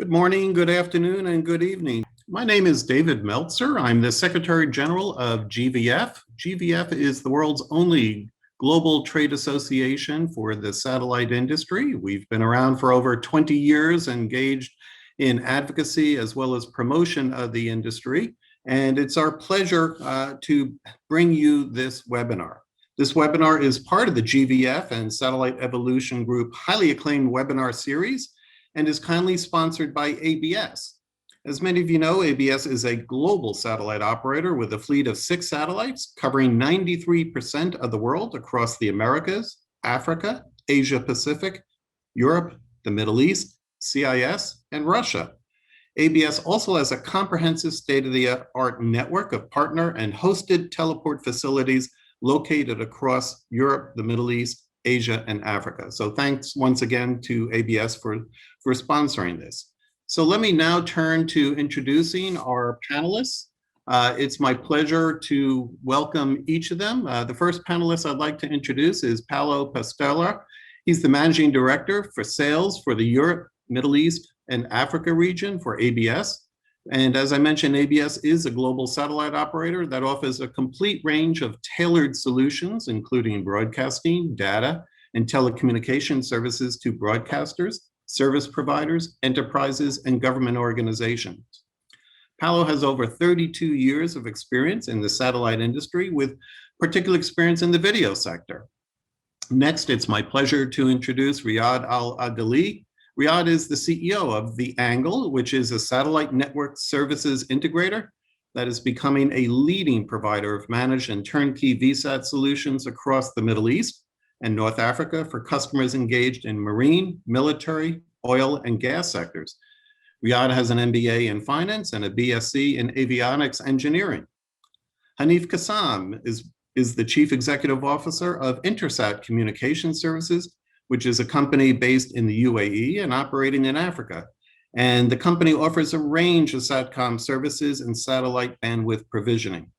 Good morning, good afternoon, and good evening. My name is David Meltzer. I'm the Secretary General of GVF. GVF is the world's only global trade association for the satellite industry. We've been around for over 20 years, engaged in advocacy as well as promotion of the industry. And it's our pleasure to bring you this webinar. This webinar is part of the GVF and Satellite Evolution Group highly acclaimed webinar series and is kindly sponsored by ABS. As many of you know, ABS is a global satellite operator with a fleet of 6 satellites covering 93% of the world across the Americas, Africa, Asia Pacific, Europe, the Middle East, CIS, and Russia. ABS also has a comprehensive state-of-the-art network of partner and hosted teleport facilities located across Europe, the Middle East, Asia, and Africa. So thanks once again to ABS for sponsoring this. So let me now turn to introducing our panelists. It's my pleasure to welcome each of them. The first panelist I'd like to introduce is Paolo Pastella. He's the Managing Director for Sales for the Europe, Middle East, and Africa region for ABS. And as I mentioned, ABS is a global satellite operator that offers a complete range of tailored solutions, including broadcasting, data, and telecommunication services to broadcasters, service providers, enterprises, and government organizations. Paolo has over 32 years of experience in the satellite industry with particular experience in the video sector. Next, it's my pleasure to introduce Riyad Al-Adali. Riyad is the CEO of The Angle, which is a satellite network services integrator that is becoming a leading provider of managed and turnkey VSAT solutions across the Middle East and North Africa for customers engaged in marine, military, oil, and gas sectors. Riyad has an MBA in finance and a BSc in avionics engineering. Hanif Kassam is the Chief Executive Officer of Intersat Communication Services, which is a company based in the UAE and operating in Africa. And the company offers a range of SATCOM services and satellite bandwidth provisioning.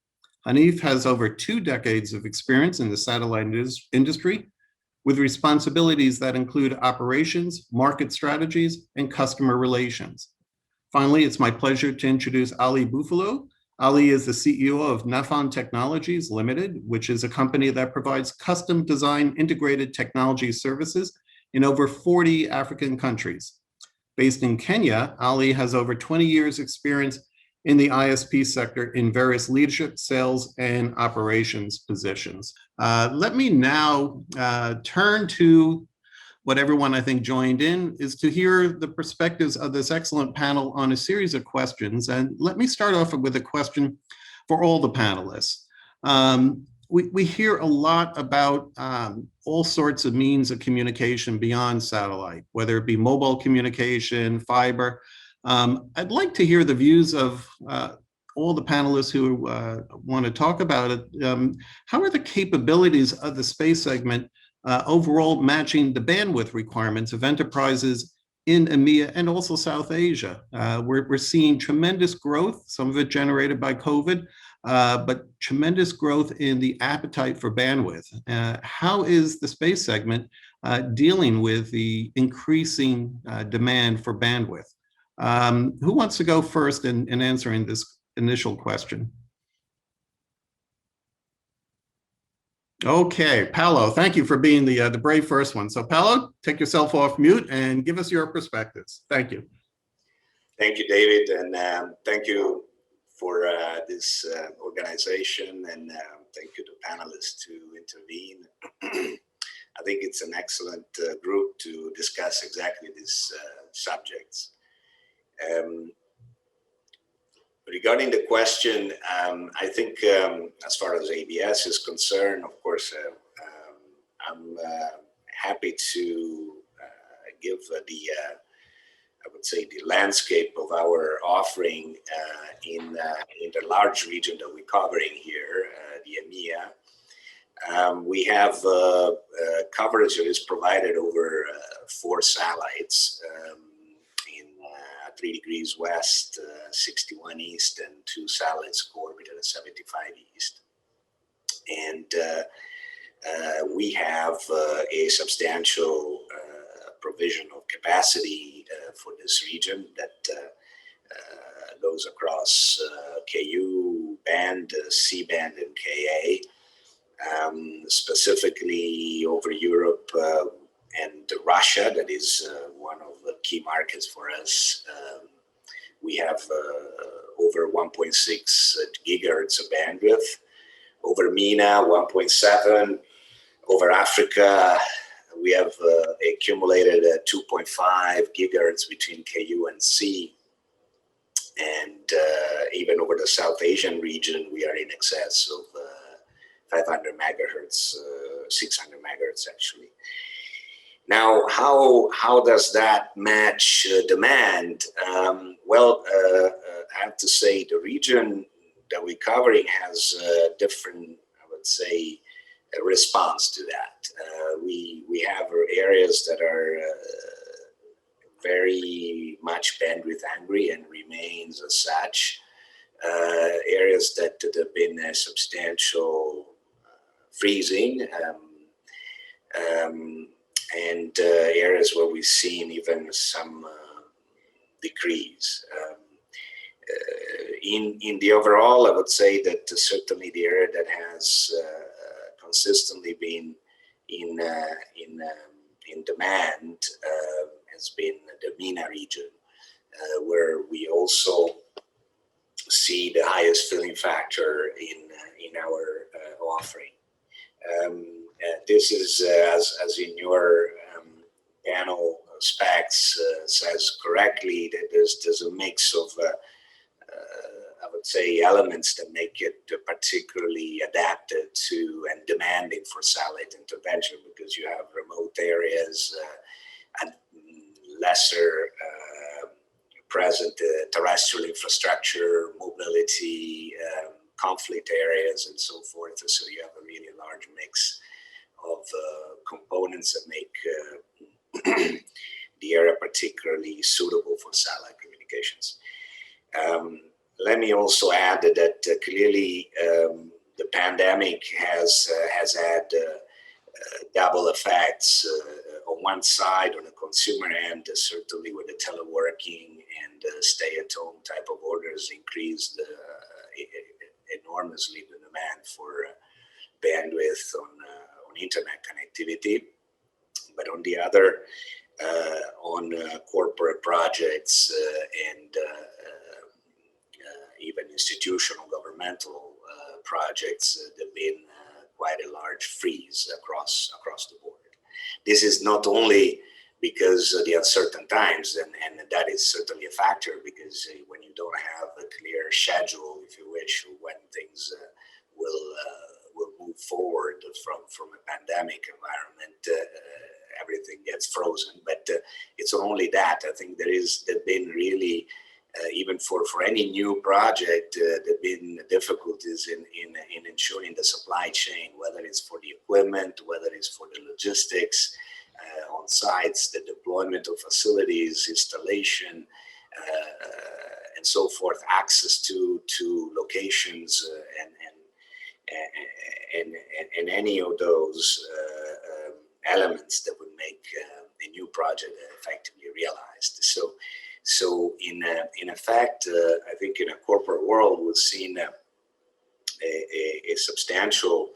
Hanif has over 2 decades of experience in the satellite industry with responsibilities that include operations, market strategies, and customer relations. Finally, it's my pleasure to introduce Ali Buffalo. Ali is the CEO of Nafan Technologies Limited, which is a company that provides custom design integrated technology services in over 40 African countries. Based in Kenya, Ali has over 20 years experience in the ISP sector in various leadership, sales, and operations positions. Let me now turn to what everyone I think joined in is to hear the perspectives of this excellent panel on a series of questions. And let me start off with a question for all the panelists. We hear a lot about all sorts of means of communication beyond satellite, whether it be mobile communication, fiber. I'd like to hear the views of all the panelists who want to talk about it. How are the capabilities of the space segment overall matching the bandwidth requirements of enterprises in EMEA and also South Asia? We're seeing tremendous growth, some of it generated by COVID, but tremendous growth in the appetite for bandwidth. How is the space segment dealing with the increasing demand for bandwidth? Who wants to go first in answering this initial question? Okay, Paolo, thank you for being the brave first one. So Paolo, take yourself off mute and give us your perspectives. Thank you. Thank you, David, and thank you for this organization, and thank you to panelists to intervene. I think it's an excellent group to discuss exactly these subjects. Regarding the question, I think as far as ABS is concerned, of course, I'm happy to give I would say, the landscape of our offering in the large region that we're covering here, the EMEA. We have coverage that is provided over 4 satellites. 3 degrees west, 61 east, and 2 satellites orbited at 75 east. And we have a substantial provision of capacity for this region that goes across KU band, C band, and KA, specifically over Europe and Russia. That is one of the key markets for us. We have over 1.6 gigahertz of bandwidth. Over MENA, 1.7. Over Africa, we have accumulated 2.5 gigahertz between KU and C. And even over the South Asian region, we are in excess of 500 megahertz, 600 megahertz actually. Now, how does that match demand? Well, I have to say the region that we're covering has different, I would say, a response to that. We have areas that are very much bandwidth hungry and remains as such. Areas that have been a substantial freezing, and areas where we've seen even some decrease. In the overall, I would say that certainly the area that has consistently been in demand has been the MENA region, where we also see the highest filling factor in our offering. This is, as in your panel specs says correctly, that there's a mix of I would say elements that make it particularly adapted to and demanding for satellite intervention, because you have remote areas and lesser present terrestrial infrastructure, mobility, conflict areas, and so forth. So you have a really large mix of components that make the area particularly suitable for satellite communications. Let me also add that clearly the pandemic has had double effects. On one side, on the consumer end, certainly with the teleworking and stay-at-home type of orders increased enormously the demand for bandwidth on internet connectivity. But on the other, on corporate projects and even institutional governmental projects, there've been quite a large freeze across the board. This is not only because of the uncertain times, and that is certainly a factor, because when you don't have a clear schedule, if you wish, when things will move forward from a pandemic environment, everything gets frozen. But it's not only that. I think there've been really even for any new project, there've been difficulties in ensuring the supply chain, whether it's for the equipment, whether it's for the logistics on sites, the deployment of facilities, installation, and so forth, access to locations, and any of those elements that would make a new project effectively realized. So in effect, I think in a corporate world, we've seen a substantial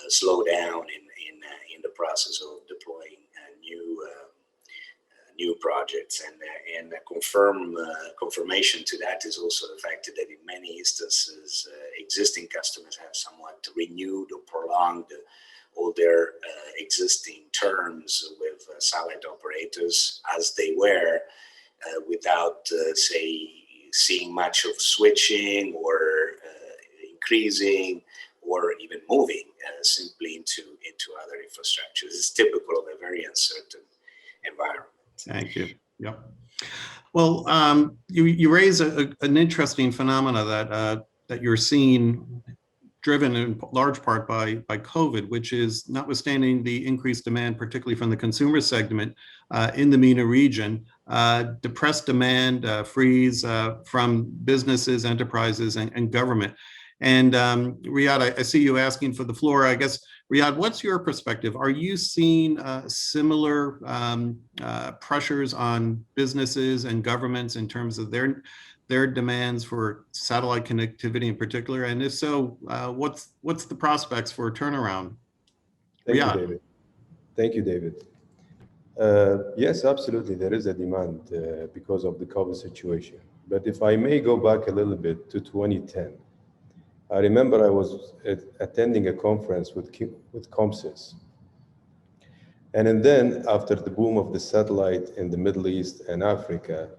slowdown in the process of deploying new projects, and confirmation to that is also the fact that in many instances, existing customers have somewhat renewed or prolonged all their existing terms with satellite operators as they were, without, say, seeing much of switching or increasing or even moving simply into other infrastructures. It's typical of a very uncertain environment. Thank you. Yep. Well, you raise an interesting phenomena that you're seeing, driven in large part by COVID, which is, notwithstanding the increased demand, particularly from the consumer segment in the MENA region, depressed demand, freeze from businesses, enterprises, and government. And Riyad, I see you asking for the floor. I guess Riyadh, what's your perspective? Are you seeing similar pressures on businesses and governments in terms of their demands for satellite connectivity in particular? And if so, what's the prospects for a turnaround? Thank you, Riyadh. David. Thank you, David. Yes, absolutely. There is a demand because of the COVID situation. But if I may go back a little bit to 2010, I remember I was attending a conference with COMSIS. And then after the boom of the satellite in the Middle East and Africa,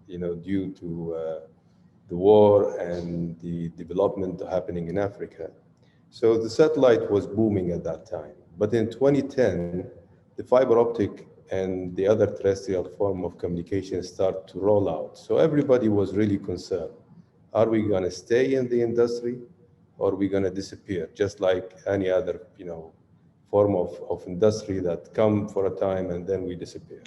due to the war and the development happening in Africa, so the satellite was booming at that time. But in 2010, the fiber optic and the other terrestrial form of communication start to roll out. So everybody was really concerned. Are we going to stay in the industry, or are we going to disappear? Just like any other, form of industry that come for a time and then we disappear.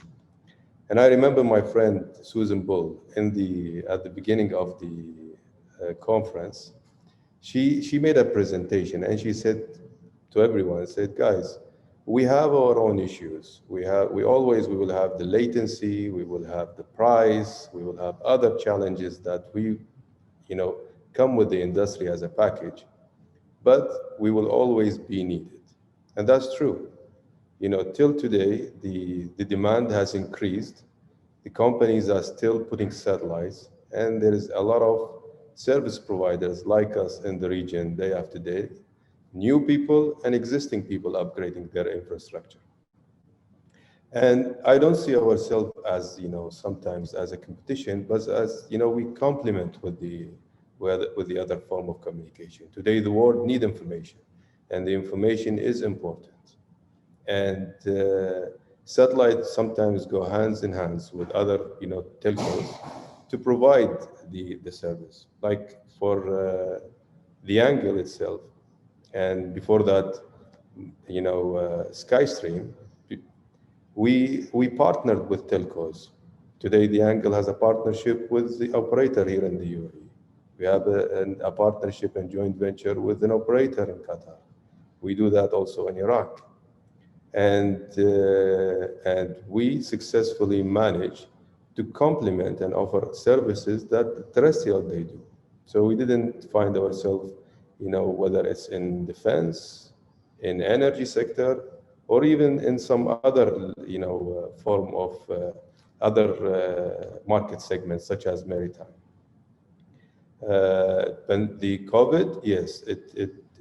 And I remember my friend Susan Bull at the beginning of the conference. She made a presentation and she said to everyone, said, guys, we have our own issues. We will have the latency, we will have the price, we will have other challenges that we, come with the industry as a package, but we will always be needed. And that's true. Till today, the demand has increased. The companies are still putting satellites, and there is a lot of service providers like us in the region day after day, new people and existing people upgrading their infrastructure. And I don't see ourselves as, sometimes as a competition, but as, we complement with the other form of communication. Today, the world needs information, and the information is important. And satellites sometimes go hands in hands with other, telcos to provide the service. Like for the angle itself, and before that, Skystream, we partnered with telcos. Today, the angle has a partnership with the operator here in the UAE. We have a partnership and joint venture with an operator in Qatar. We do that also in Iraq. And we successfully managed to complement and offer services that terrestrial they do. So we didn't find ourselves, whether it's in defense, in energy sector, or even in some other, form of other market segments, such as maritime. When the COVID, yes,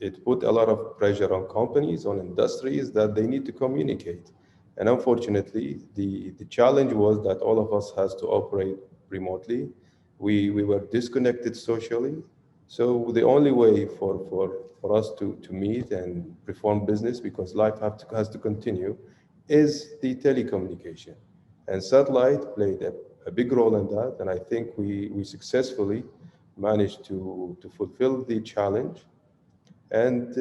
it put a lot of pressure on companies, on industries, that they need to communicate. And unfortunately, the challenge was that all of us has to operate remotely. We were disconnected socially. So the only way for us to meet and perform business, because life has to continue, is the telecommunication. And satellite played a big role in that. And I think we successfully managed to fulfill the challenge, and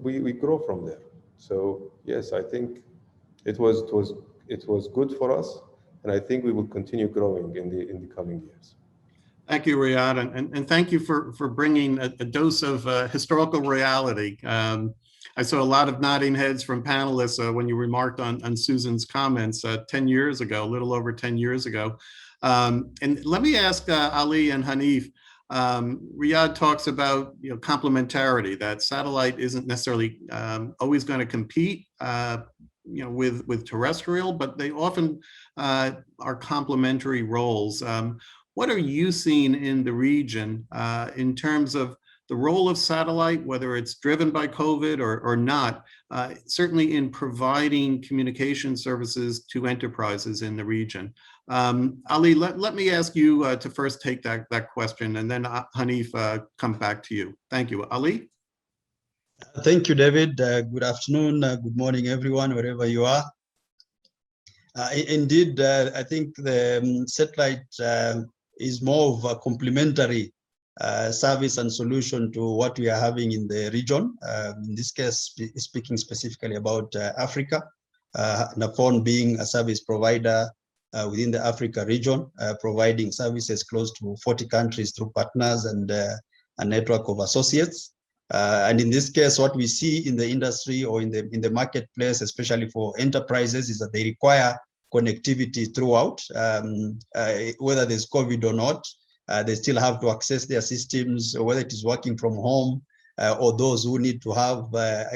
we grow from there. So yes, I think it was good for us, and I think we will continue growing in the coming years. Thank you, Riyadh, and thank you for bringing a dose of historical reality. I saw a lot of nodding heads from panelists when you remarked on Susan's comments 10 years ago, a little over 10 years ago. And let me ask Ali and Hanif. Riyadh talks about complementarity, that satellite isn't necessarily always going to compete with terrestrial, but they often are complementary roles. What are you seeing in the region in terms of the role of satellite, whether it's driven by COVID or not, certainly in providing communication services to enterprises in the region? Ali, let me ask you to first take that question, and then Hanif, come back to you. Thank you. Ali? Thank you, David. Good afternoon, good morning, everyone, wherever you are. Indeed, I think the satellite is more of a complementary service and solution to what we are having in the region. In this case, speaking specifically about Africa, NAFON being a service provider within the Africa region, providing services close to 40 countries through partners and a network of associates. And in this case, what we see in the industry or in the marketplace, especially for enterprises, is that they require connectivity throughout, whether there's COVID or not. They still have to access their systems, whether it is working from home, or those who need to have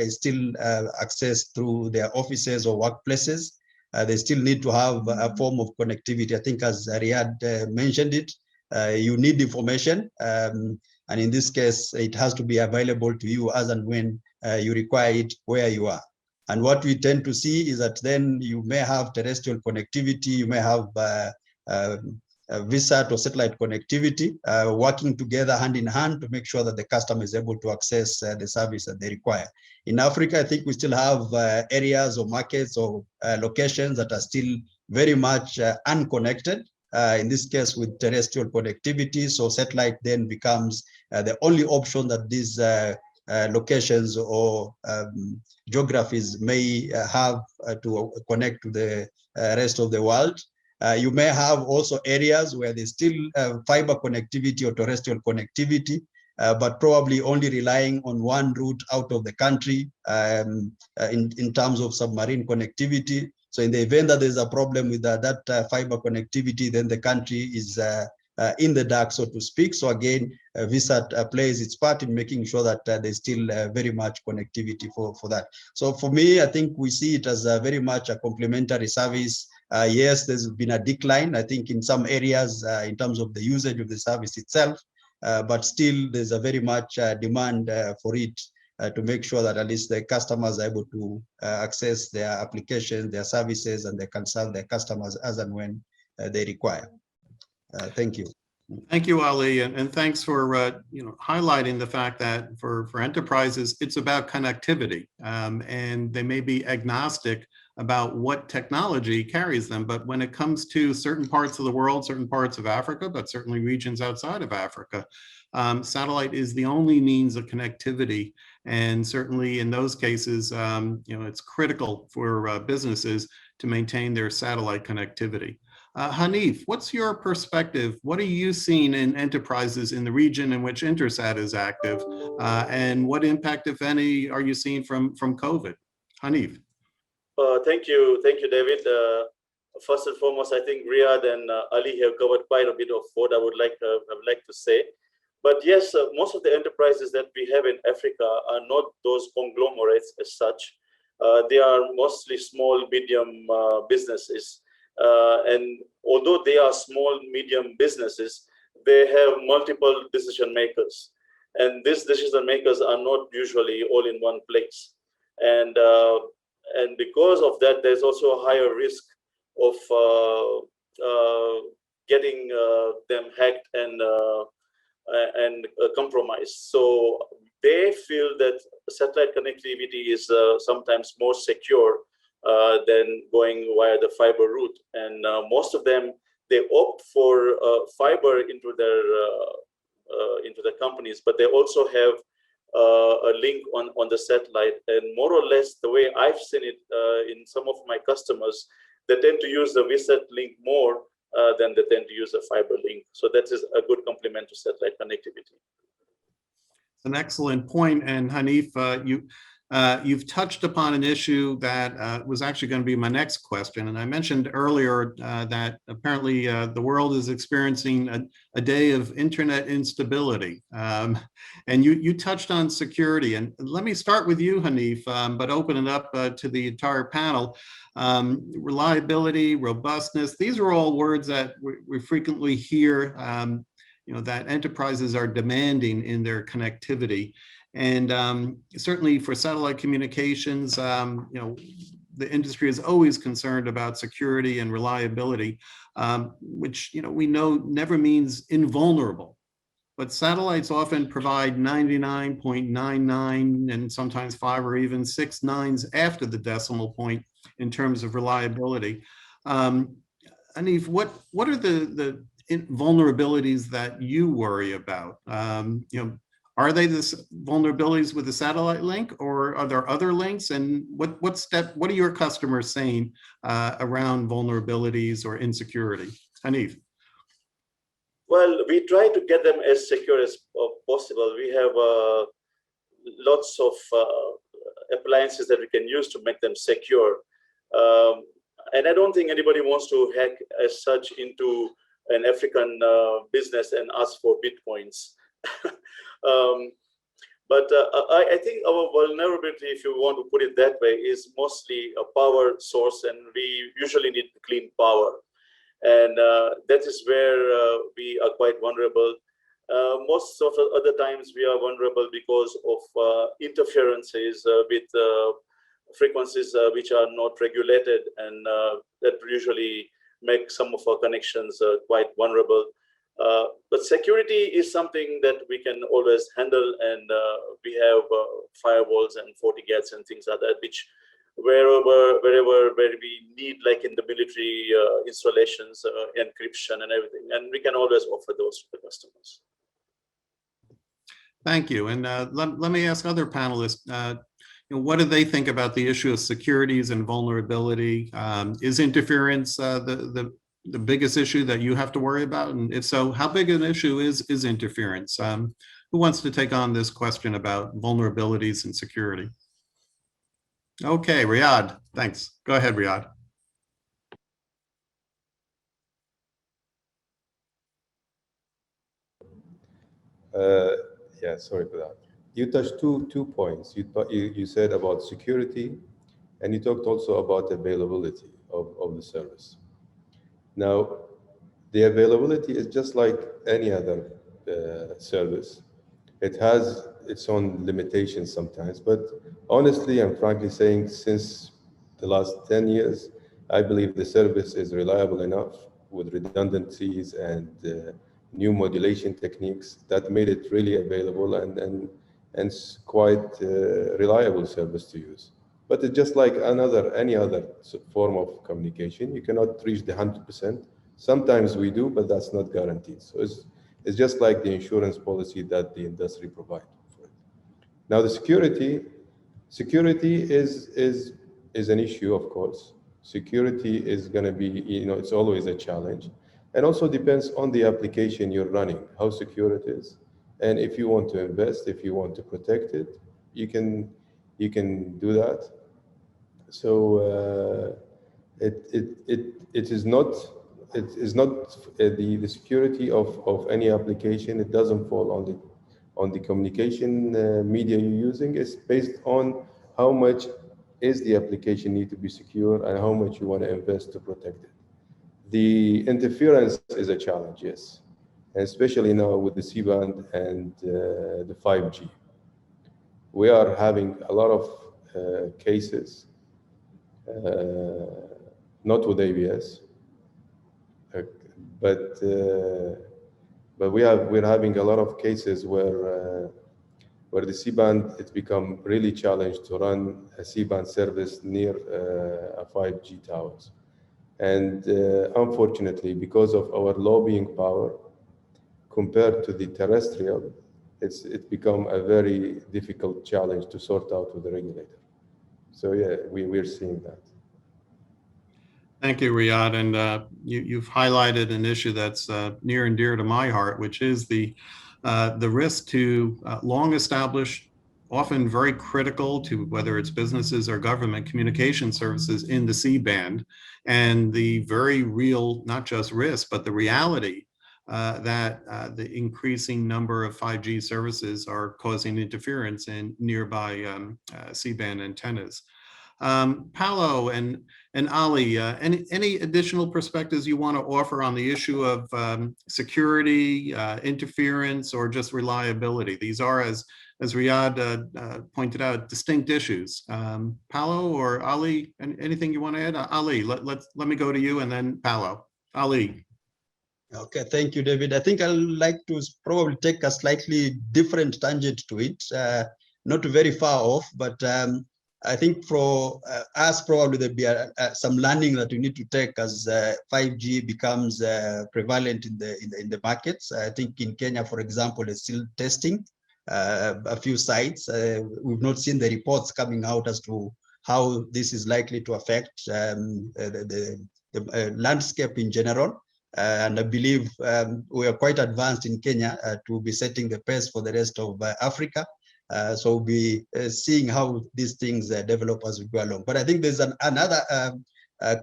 still access through their offices or workplaces. They still need to have a form of connectivity. I think as Riyadh mentioned it, you need information. And in this case, it has to be available to you as and when you require it where you are. And what we tend to see is that then you may have terrestrial connectivity, you may have VSAT or satellite connectivity, working together hand in hand to make sure that the customer is able to access the service that they require. In Africa, I think we still have areas or markets or locations that are still very much unconnected. In this case, with terrestrial connectivity, so satellite then becomes the only option that these locations or geographies may have to connect to the rest of the world. You may have also areas where there's still fiber connectivity or terrestrial connectivity, but probably only relying on one route out of the country in terms of submarine connectivity. So in the event that there's a problem with that fiber connectivity, then the country is in the dark, so to speak. So again, VSAT plays its part in making sure that there's still very much connectivity for that. So for me, I think we see it as very much a complementary service. Yes, there's been a decline, I think, in some areas in terms of the usage of the service itself, but still there's a very much demand for it to make sure that at least the customers are able to access their applications, their services, and they can serve their customers as and when they require. Thank you. Thank you, Ali, and thanks for highlighting the fact that for enterprises, it's about connectivity, and they may be agnostic about what technology carries them, but when it comes to certain parts of the world, certain parts of Africa, but certainly regions outside of Africa, satellite is the only means of connectivity, and certainly in those cases, it's critical for businesses to maintain their satellite connectivity. Hanif, what's your perspective? What are you seeing in enterprises in the region in which Intersat is active? And what impact, if any, are you seeing from COVID? Hanif. Thank you, David. First and foremost, I think Riyadh and Ali have covered quite a bit of what I would like to say. But yes, most of the enterprises that we have in Africa are not those conglomerates as such. They are mostly small, medium businesses. And although they are small, medium businesses, they have multiple decision makers. And these decision makers are not usually all in one place. And because of that, there's also a higher risk of getting them hacked and compromised. So they feel that satellite connectivity is sometimes more secure than going via the fiber route. And most of them, they opt for fiber into their companies, but they also have a link on the satellite. And more or less, the way I've seen it in some of my customers, they tend to use the VSAT link more than they tend to use a fiber link. So that is a good complement to satellite connectivity. An excellent point. And Hanif, you've touched upon an issue that was actually going to be my next question. And I mentioned earlier that apparently the world is experiencing a day of internet instability. And you touched on security. And let me start with you, Hanif, but open it up to the entire panel. Reliability, robustness, these are all words that we frequently hear that enterprises are demanding in their connectivity. And certainly for satellite communications, the industry is always concerned about security and reliability, which we know never means invulnerable. But satellites often provide 99.99 and sometimes 5 or even 6 nines after the decimal point in terms of reliability. Hanif, what are the vulnerabilities that you worry about? Are they the vulnerabilities with the satellite link, or are there other links? And what are your customers saying around vulnerabilities or insecurity? Hanif. Well, we try to get them as secure as possible. We have lots of appliances that we can use to make them secure. And I don't think anybody wants to hack as such into an African business and ask for Bitcoins. But I think our vulnerability, if you want to put it that way, is mostly a power source, and we usually need clean power. And that is where we are quite vulnerable. Most of the other times we are vulnerable because of interferences with frequencies which are not regulated, and that usually make some of our connections quite vulnerable. But security is something that we can always handle, and we have firewalls and FortiGates and things like that, which wherever where we need, like in the military installations, encryption and everything, and we can always offer those to the customers. Thank you. And let me ask other panelists, what do they think about the issue of securities and vulnerability? Is interference the biggest issue that you have to worry about? And if so, how big an issue is interference? Who wants to take on this question about vulnerabilities and security? Okay, Riyadh, thanks. Go ahead, Riyadh. Yeah, sorry for that. You touched two points. You said about security, and you talked also about availability of the service. Now, the availability is just like any other service. It has its own limitations sometimes, but honestly and frankly saying, since the last 10 years, I believe the service is reliable enough with redundancies and new modulation techniques that made it really available and quite reliable service to use. But it's just like any other form of communication. You cannot reach the 100%. Sometimes we do, but that's not guaranteed. So it's just like the insurance policy that the industry provides for it. Now the security is an issue, of course. Security is going to be, it's always a challenge, and also depends on the application you're running, how secure it is, and if you want to invest, if you want to protect it, you can do that. So it is not the security of any application. It doesn't fall on the communication media you're using. It's based on how much is the application need to be secure and how much you want to invest to protect it. The interference is a challenge, yes, and especially now with the C-band and the 5G. We are having a lot of cases, not with ABS, but we're having a lot of cases where the C-band, it's become really challenged to run a C-band service near a 5G towers. And unfortunately, because of our lobbying power compared to the terrestrial, it's become a very difficult challenge to sort out with the regulator. So yeah, we're seeing that. Thank you, Riyadh. And you've highlighted an issue that's near and dear to my heart, which is the risk to long-established, often very critical to whether it's businesses or government communication services in the C-band, and the very real, not just risk, but the reality that the increasing number of 5G services are causing interference in nearby C-band antennas. Paolo and Ali, any additional perspectives you want to offer on the issue of security, interference, or just reliability? These are, as Riyadh pointed out, distinct issues. Paolo or Ali, anything you want to add? Ali, let me go to you, and then Paolo. Ali. Okay, thank you, David. I think I'd like to probably take a slightly different tangent to it, not very far off, but I think for us, probably there'll be some learning that we need to take as 5G becomes prevalent in the markets. I think in Kenya, for example, it's still testing a few sites. We've not seen the reports coming out as to how this is likely to affect the landscape in general. And I believe we are quite advanced in Kenya to be setting the pace for the rest of Africa. So we'll be seeing how these things develop as we go along. But I think there's another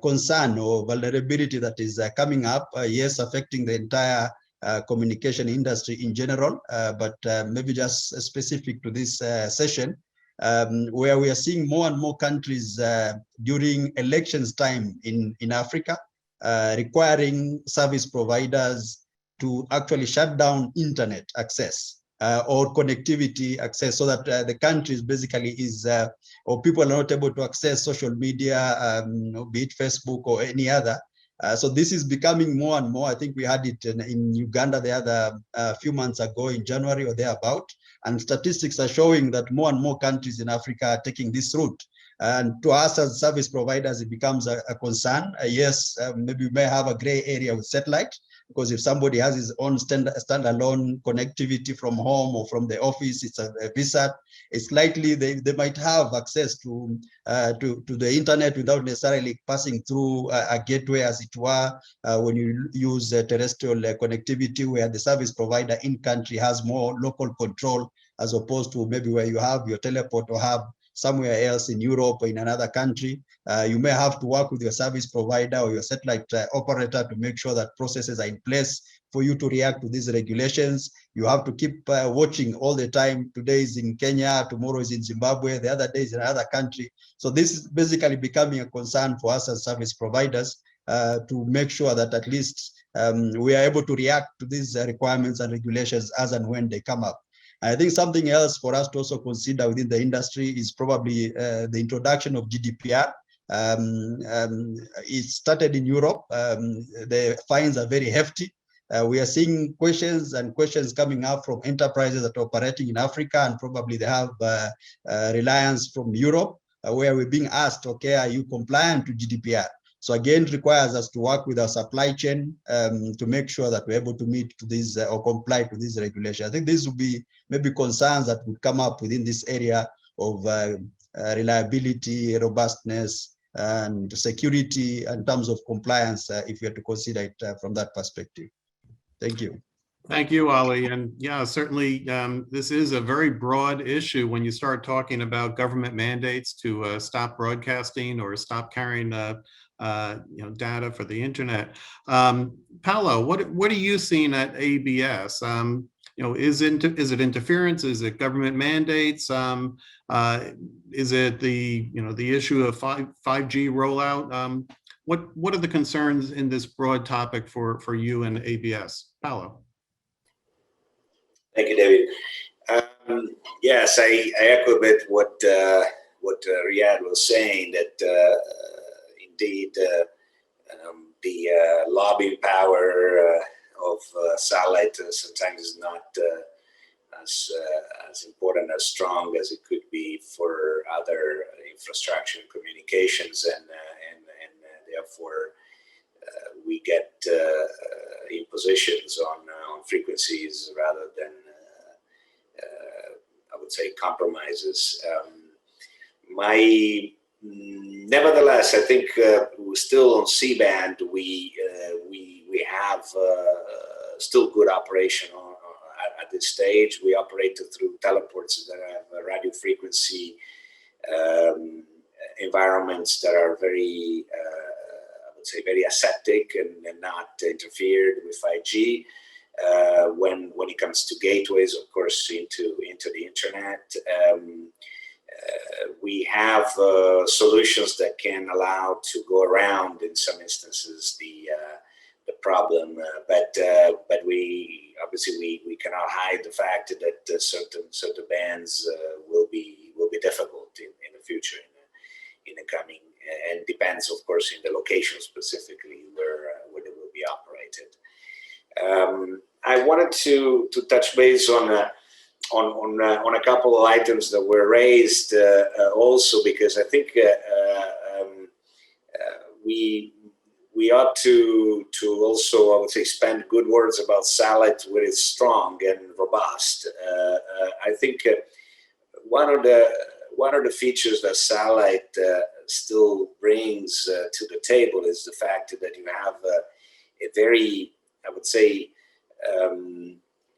concern or vulnerability that is coming up, yes, affecting the entire communication industry in general, but maybe just specific to this session, where we are seeing more and more countries during elections time in Africa requiring service providers to actually shut down internet access or connectivity access, so that the countries basically is, or people are not able to access social media, be it Facebook or any other. So this is becoming more and more. I think we had it in Uganda the other few months ago in January or thereabout, and statistics are showing that more and more countries in Africa are taking this route. And to us as service providers, it becomes a concern. Yes, maybe we may have a gray area with satellite, because if somebody has his own standalone connectivity from home or from the office, it's a VSAT, it's likely they might have access to the internet without necessarily passing through a gateway, as it were, when you use terrestrial connectivity, where the service provider in country has more local control, as opposed to maybe where you have your teleport or hub somewhere else in Europe or in another country. You may have to work with your service provider or your satellite operator to make sure that processes are in place for you to react to these regulations. You have to keep watching all the time. Today is in Kenya, tomorrow is in Zimbabwe, the other day is in another country. So this is basically becoming a concern for us as service providers to make sure that at least we are able to react to these requirements and regulations as and when they come up. I think something else for us to also consider within the industry is probably the introduction of Gdpr. It started in Europe. The fines are very hefty. We are seeing questions coming up from enterprises that are operating in Africa, and probably they have reliance from Europe, where we're being asked, okay, are you compliant to GDPR? So again, it requires us to work with our supply chain to make sure that we're able to meet to these or comply to these regulations. I think these would be maybe concerns that would come up within this area of reliability, robustness, and security in terms of compliance, if you have to consider it from that perspective. Thank you. Thank you, Ali. And yeah, certainly this is a very broad issue when you start talking about government mandates to stop broadcasting or stop carrying data for the internet. Paolo, what are you seeing at ABS? Is it interference? Is it government mandates? Is it the issue of 5G rollout? What are the concerns in this broad topic for you and ABS? Paolo. Thank you, David. Yes, I echo a bit what Riyadh was saying, that indeed the lobbying power of satellite sometimes is not as important, as strong as it could be for other infrastructure and communications, and therefore we get impositions on frequencies rather than I would say compromises. Nevertheless, I think we're still on C-band. We have still good operation at this stage. We operate through teleports that have radio frequency environments that are very, I would say, very aseptic and not interfered with 5G. When it comes to gateways, of course, into the internet, we have solutions that can allow to go around, in some instances, the problem. But we obviously we cannot hide the fact that certain bands will be difficult in the future, in the coming, and depends, of course, in the location specifically where they will be operated. I wanted to touch base on a couple of items that were raised also, because I think we ought to also, I would say, spend good words about satellite when it's strong and robust. I think one of the features that satellite still brings to the table is the fact that you have a very, I would say,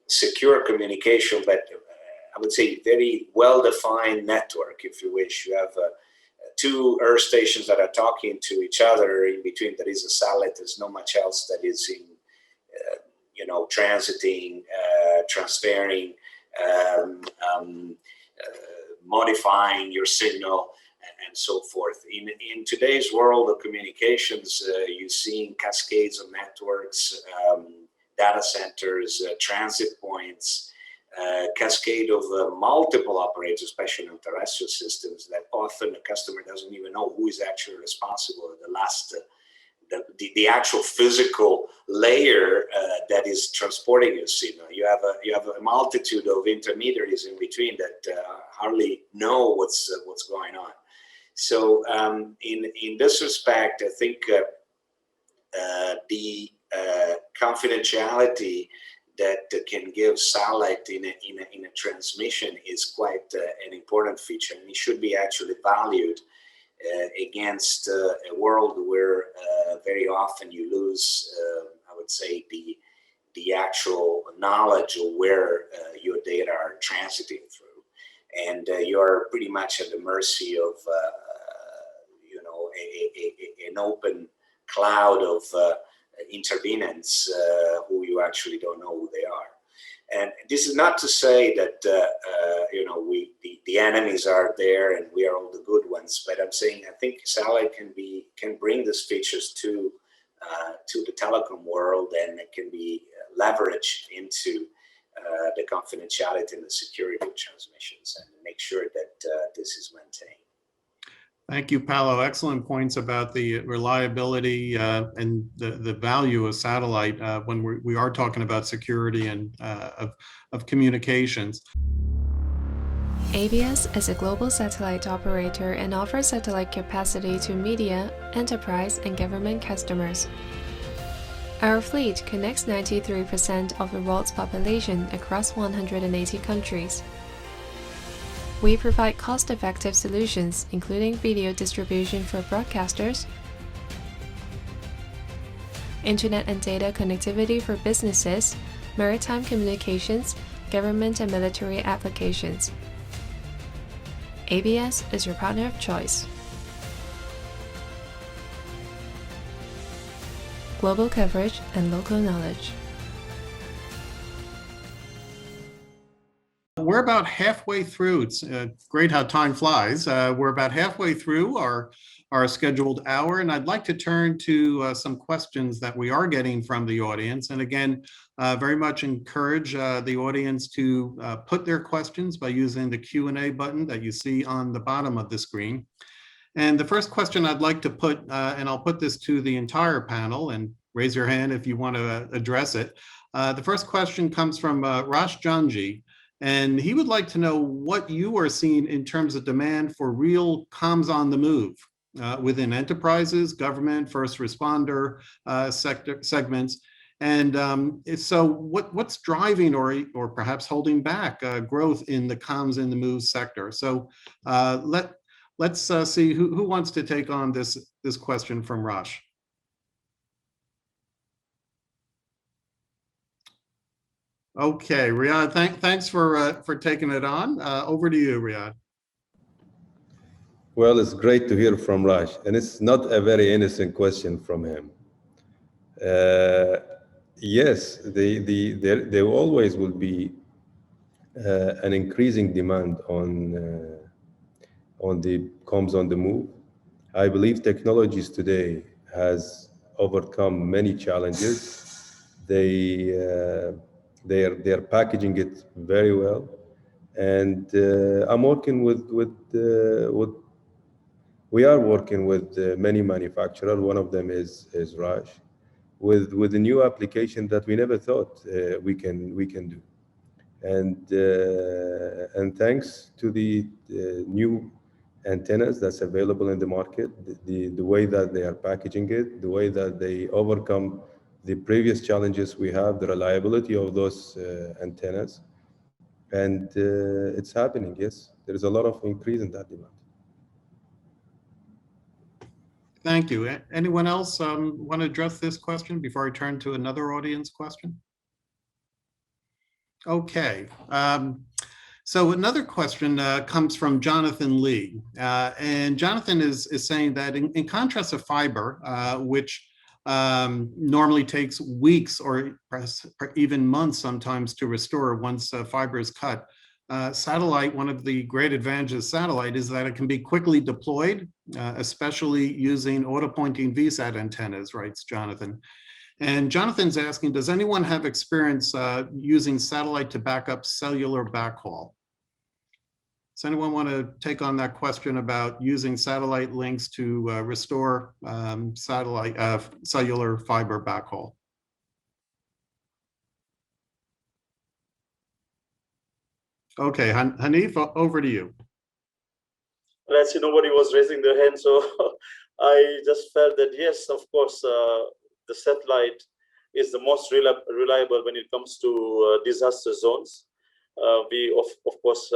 secure communication, but I would say, very well-defined network, if you wish. You have two Earth stations that are talking to each other. In between, there is a satellite. There's not much else that is in, transiting, transferring, modifying your signal, and so forth. In today's world of communications, you're seeing cascades of networks, data centers, transit points, cascade of multiple operators, especially on terrestrial systems, that often the customer doesn't even know who is actually responsible at the last, the actual physical layer that is transporting your signal. You have a multitude of intermediaries in between that hardly know what's going on. So in this respect, I think the confidentiality that can give satellite in a transmission is quite an important feature, and it should be actually valued against a world where very often you lose, I would say, the actual knowledge of where your data are transiting through, and you're pretty much at the mercy of an open cloud of intervenants who you actually don't know who they are. And this is not to say that the enemies are there and we are all the good ones, but I'm saying I think satellite can bring these features to the telecom world, and it can be leveraged into the confidentiality and the security of transmissions, and make sure that this is maintained. Thank you, Paolo. Excellent points about the reliability and the value of satellite when we are talking about security and of communications. ABS is a global satellite operator and offers satellite capacity to media, enterprise, and government customers. Our fleet connects 93% of the world's population across 180 countries. We provide cost-effective solutions, including video distribution for broadcasters, internet and data connectivity for businesses, maritime communications, government and military applications. ABS is your partner of choice. Global coverage and local knowledge. We're about halfway through. It's great how time flies. We're about halfway through our scheduled hour, and I'd like to turn to some questions that we are getting from the audience. And again, very much encourage the audience to put their questions by using the Q&A button that you see on the bottom of the screen. And the first question I'd like to put, and I'll put this to the entire panel, and raise your hand if you want to address it. The first question comes from Rash Janji. And he would like to know what you are seeing in terms of demand for real comms on the move within enterprises, government, first responder sector segments. And so what's driving or perhaps holding back growth in the comms in the move sector? So let's see who wants to take on this question from Rash. Okay, Riyadh, thanks for taking it on. Over to you, Riyadh. Well, it's great to hear from Raj, and it's not a very innocent question from him. Yes, there always will be an increasing demand on the comms on the move. I believe technologies today has overcome many challenges. They're packaging it very well, and I'm working we are working with many manufacturers. One of them is Raj, with a new application that we never thought we can do, and thanks to the new antennas that's available in the market, the way that they are packaging it, the way that they overcome the previous challenges we have, the reliability of those antennas, and it's happening. Yes, there is a lot of increase in that demand. Thank you. Anyone else want to address this question before I turn to another audience question? Okay. So another question comes from Jonathan Lee. And Jonathan is saying that in contrast to fiber, which normally takes weeks or even months sometimes to restore once fiber is cut, satellite, one of the great advantages of satellite is that it can be quickly deployed, especially using auto-pointing VSAT antennas, writes Jonathan. And Jonathan's asking, does anyone have experience using satellite to back up cellular backhaul? Does anyone want to take on that question about using satellite links to restore cellular fiber backhaul? Okay, Hanif, over to you. Well, as nobody was raising their hand, so I just felt that yes, of course, the satellite is the most reliable when it comes to disaster zones. We of course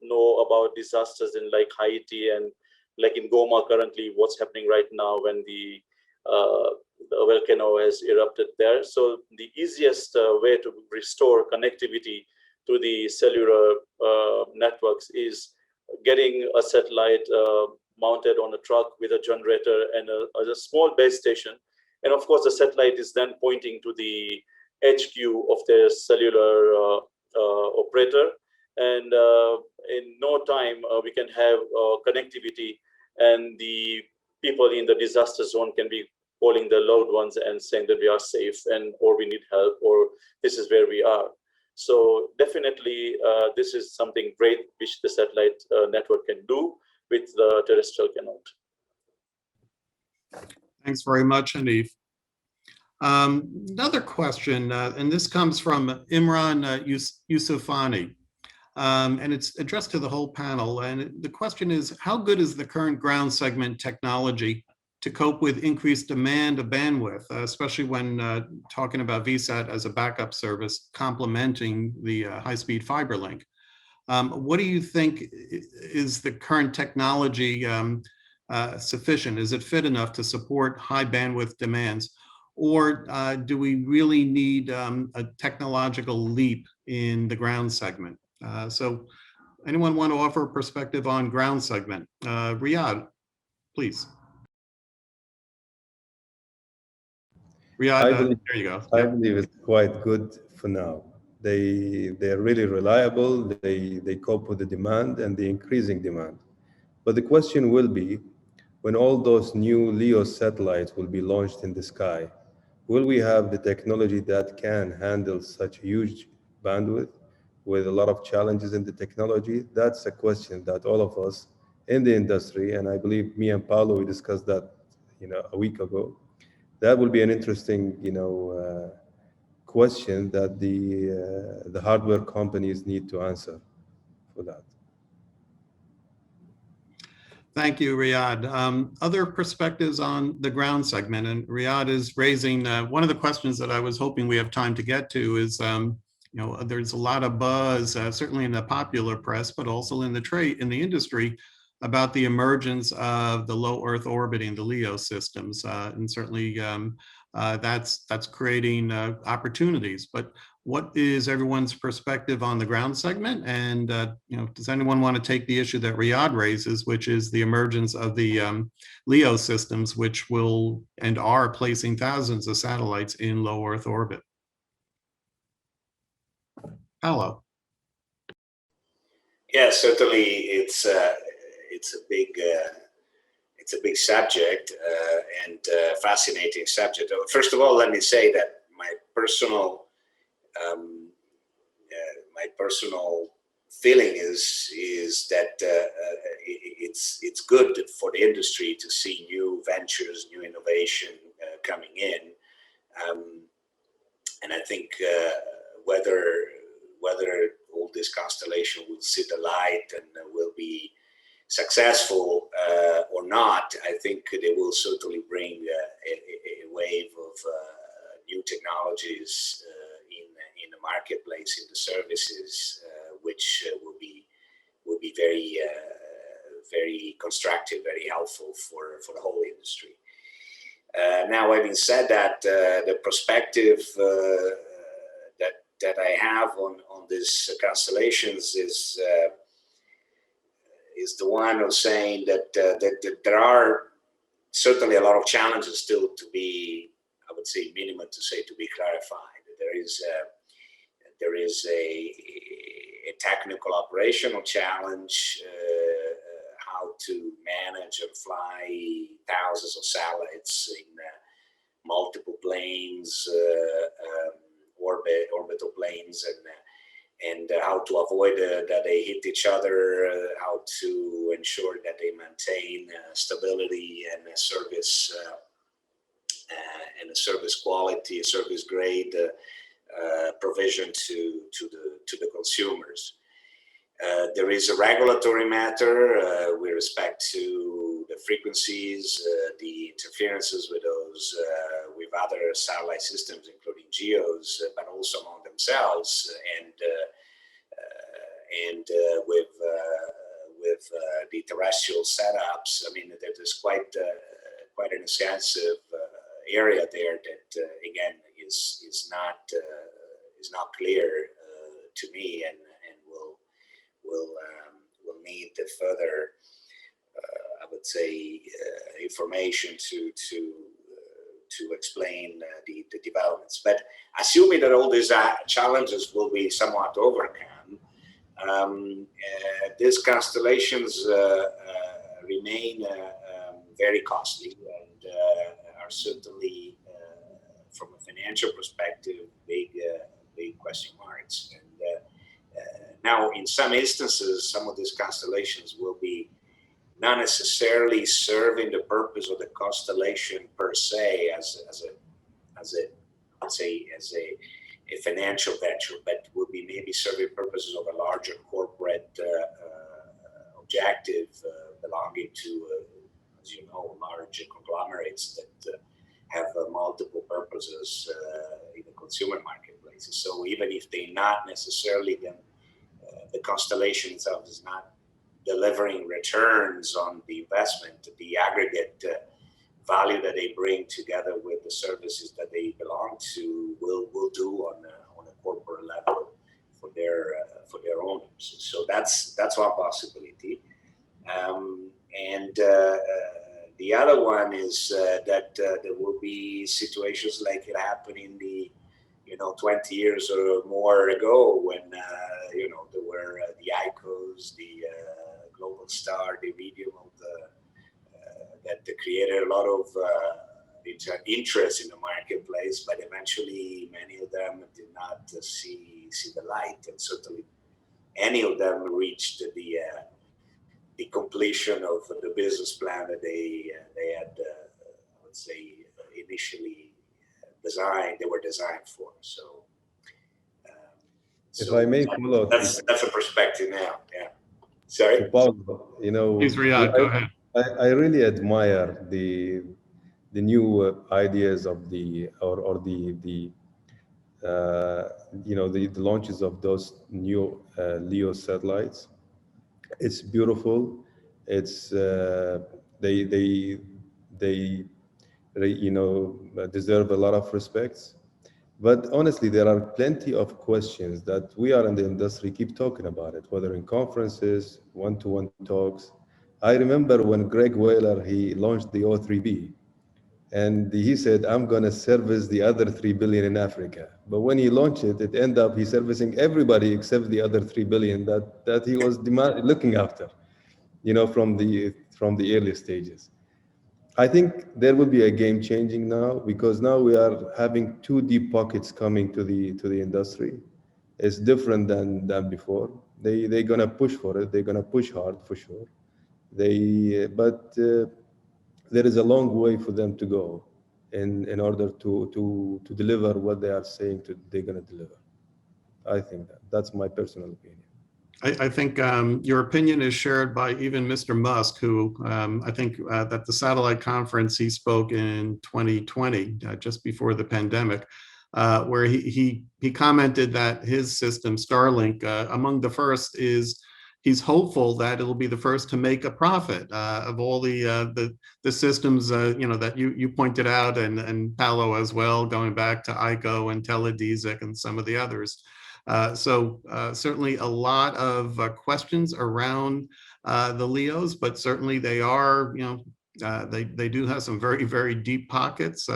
know about disasters in like Haiti and like in Goma currently, what's happening right now when the volcano has erupted there. So the easiest way to restore connectivity to the cellular networks is getting a satellite mounted on a truck with a generator and a small base station. And of course, the satellite is then pointing to the HQ of the cellular operator. And in no time, we can have connectivity, and the people in the disaster zone can be calling the loved ones and saying that we are safe and or we need help or this is where we are. So definitely, this is something great which the satellite network can do, which the terrestrial cannot. Thanks very much, Hanif. Another question, and this comes from Imran Yusufani, and it's addressed to the whole panel. And the question is, how good is the current ground segment technology to cope with increased demand of bandwidth, especially when talking about VSAT as a backup service complementing the high-speed fiber link? What do you think is the current technology sufficient? Is it fit enough to support high bandwidth demands? Or do we really need a technological leap in the ground segment? So anyone want to offer a perspective on ground segment? Riyadh, please. Riyadh, there you go. I believe it's quite good for now. They're really reliable. They cope with the demand and the increasing demand. But the question will be, when all those new LEO satellites will be launched in the sky, will we have the technology that can handle such huge bandwidth with a lot of challenges in the technology? That's a question that all of us in the industry, and I believe me and Paolo, we discussed that, a week ago. That will be an interesting, question that the hardware companies need to answer for that. Thank you, Riyadh. Other perspectives on the ground segment, and Riyadh is raising one of the questions that I was hoping we have time to get to is, there's a lot of buzz, certainly in the popular press, but also in the industry, about the emergence of the low Earth orbiting, the LEO systems, and certainly that's creating opportunities. But what is everyone's perspective on the ground segment? And does anyone want to take the issue that Riyadh raises, which is the emergence of the LEO systems, which will and are placing thousands of satellites in low Earth orbit? Paolo. Yeah, certainly it's a big subject and fascinating subject. First of all, let me say that my personal feeling is that it's good for the industry to see new ventures, new innovation coming in, and I think whether all this constellation will see the light and will be successful or not, I think they will certainly bring a wave of new technologies in the marketplace, in the services, which will be very very constructive, very helpful for the whole industry. Now, having said that, the perspective that I have on these constellations is the one of saying that, that there are certainly a lot of challenges still to be, I would say, minimum to say, to be clarified. There is a technical operational challenge, how to manage and fly thousands of satellites in multiple planes, orbital planes, and how to avoid that they hit each other, how to ensure that they maintain stability and service quality, service grade provision to the consumers. There is a regulatory matter with respect to the frequencies, the interferences with those, with other satellite systems, including GEOs, but also among themselves, and with the terrestrial setups. I mean, there's quite an extensive area there that again is not clear to me, and will need the further, I would say, information to explain the developments. But assuming that all these challenges will be somewhat overcome, these constellations remain very costly and are certainly, from a financial perspective, big question marks. And now, in some instances, some of these constellations will be not necessarily serving the purpose of the constellation per se as a financial venture, but will be maybe serving purposes of a larger corporate objective belonging to, as you know, large conglomerates that have multiple purposes in the consumer marketplaces. So even if they not necessarily the constellation itself is not delivering returns on the investment, the aggregate value that they bring together with the services that they belong to will do on a corporate level for their owners. So that's one possibility. And the other one is that there will be situations like it happened in the 20 years or more ago when there were the ICOs, the Global Star, the Medium of that created a lot of interest in the marketplace, but eventually many of them did not see the light, and certainly any of them reached the completion of the business plan that they had, I would say, initially they were designed for. So, if I may follow, that's a perspective now. Yeah. Sorry. Paulo, Please, Riyad, go ahead. I really admire the new ideas of the launches of those new LEO satellites. It's beautiful. It's they deserve a lot of respect. But honestly, there are plenty of questions that we are in the industry keep talking about it, whether in conferences, one-to-one talks. I remember when Greg Whaler, he launched the O3B, and he said, I'm going to service the other 3 billion in Africa. But when he launched it, it ended up he's servicing everybody except the other 3 billion that he was looking after, from the early stages. I think there will be a game changing now, because now we are having two deep pockets coming to the industry. It's different than before. They're gonna push for it. They're gonna push hard for sure. But there is a long way for them to go in order to deliver what they are saying they're gonna deliver. I think that's my personal opinion. I think your opinion is shared by even Mr. Musk, who I think at the satellite conference he spoke in 2020, just before the pandemic, where he commented that his system, Starlink, among the first is he's hopeful that it'll be the first to make a profit of all the systems that you pointed out, and Paolo as well, going back to ICO and Teledesic and some of the others. Certainly a lot of questions around the LEOs, but certainly they are, they do have some very, very deep pockets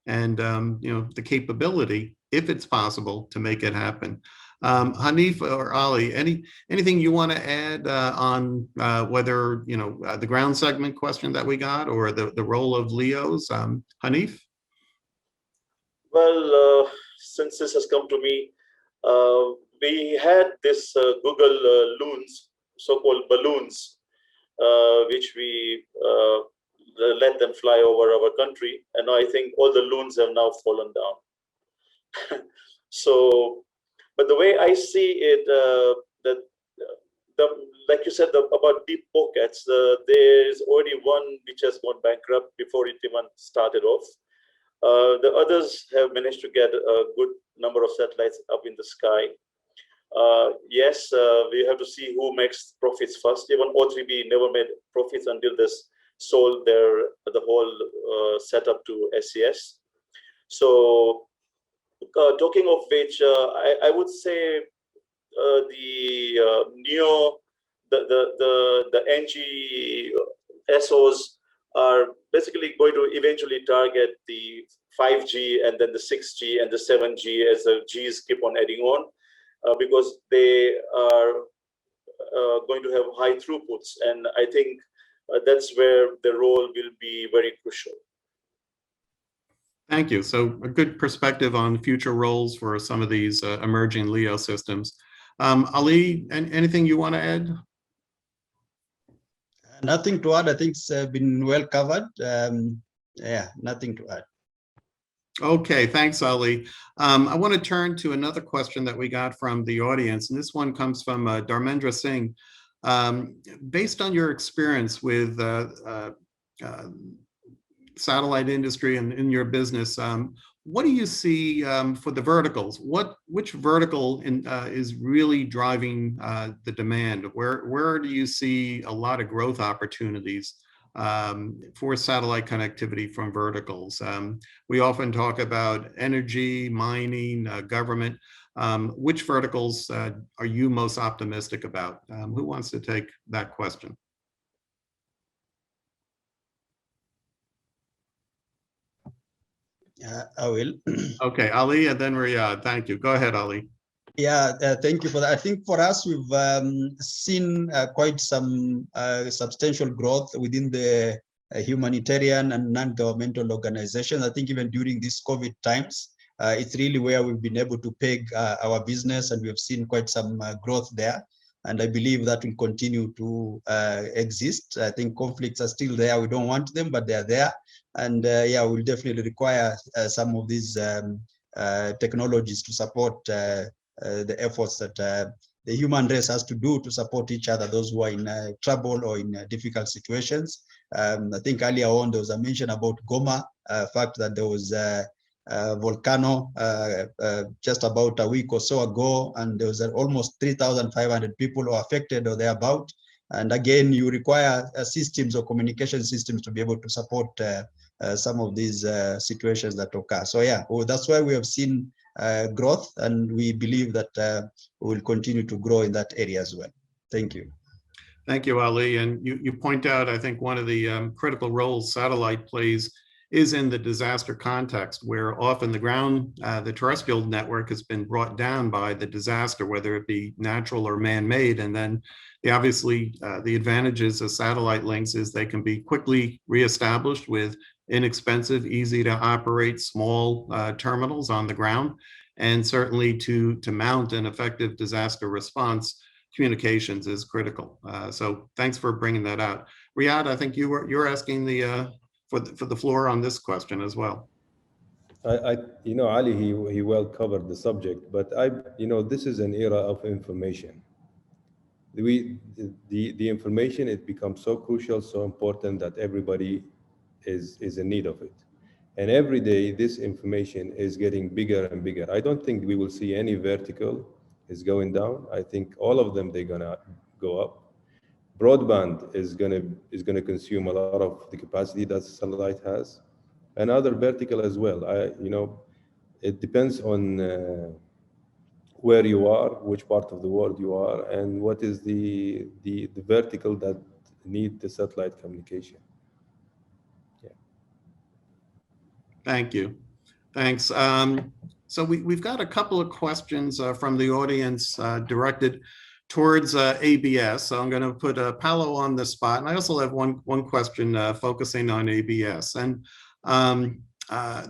and, the capability, if it's possible, to make it happen. Hanif or Ali, anything you want to add on whether, the ground segment question that we got or the role of LEOs? Hanif? Well, since this has come to me, we had this Google loons, so-called balloons, which we let them fly over our country. And I think all the loons have now fallen down. So, but the way I see it, like you said about deep pockets, there is already one which has gone bankrupt before it even started off. The others have managed to get a good number of satellites up in the sky. Yes, we have to see who makes profits first. Even O3B never made profits until this sold the whole setup to SES. So, talking of which, I would say the NEO, the NG SOs are basically going to eventually target the 5G and then the 6G and the 7G as the Gs keep on adding on, because they are going to have high throughputs. And I think that's where the role will be very crucial. Thank you. So a good perspective on future roles for some of these emerging LEO systems. Ali, anything you want to add? Nothing to add. I think it's been well covered. Yeah, nothing to add. Okay, thanks, Ali. I want to turn to another question that we got from the audience, and this one comes from Dharmendra Singh. Based on your experience with satellite industry and in your business, what do you see for the verticals? Which vertical is really driving the demand? Where do you see a lot of growth opportunities for satellite connectivity from verticals? We often talk about energy, mining, government. Which verticals are you most optimistic about? Who wants to take that question? I will. Okay, Ali and then Riyadh. Thank you. Go ahead, Ali. Yeah, thank you for that. I think for us, we've seen quite some substantial growth within the humanitarian and non-governmental organizations. I think even during these COVID times, it's really where we've been able to peg our business, and we've seen quite some growth there. And I believe that will continue to exist. I think conflicts are still there. We don't want them, but they're there. And yeah, we'll definitely require some of these technologies to support the efforts that the human race has to do to support each other, those who are in trouble or in difficult situations. I think earlier on there was a mention about Goma, fact that there was a volcano just about a week or so ago, and there was almost 3,500 people who are affected or thereabout. And again, you require systems or communication systems to be able to support some of these situations that occur. So yeah, that's why we have seen growth, and we believe that we will continue to grow in that area as well. Thank you. Thank you, Ali. And you point out, I think, one of the critical roles satellite plays is in the disaster context, where often the terrestrial network has been brought down by the disaster, whether it be natural or man-made. And then obviously the advantages of satellite links is they can be quickly reestablished with inexpensive, easy to operate small terminals on the ground. And certainly to mount an effective disaster response, communications is critical. So thanks for bringing that out. Riyadh, I think you're asking for the floor on this question as well. Ali, he well covered the subject, but this is an era of information. The information, it becomes so crucial, so important that everybody is in need of it. And every day this information is getting bigger and bigger. I don't think we will see any vertical is going down. I think all of them, they're gonna go up. Broadband is gonna consume a lot of the capacity that satellite has, and other vertical as well. It depends on where you are, which part of the world you are, and what is the vertical that need the satellite communication. Yeah. Thank you. Thanks. So we've got a couple of questions from the audience directed towards ABS. So I'm going to put Paolo on the spot. And I also have one question focusing on ABS. And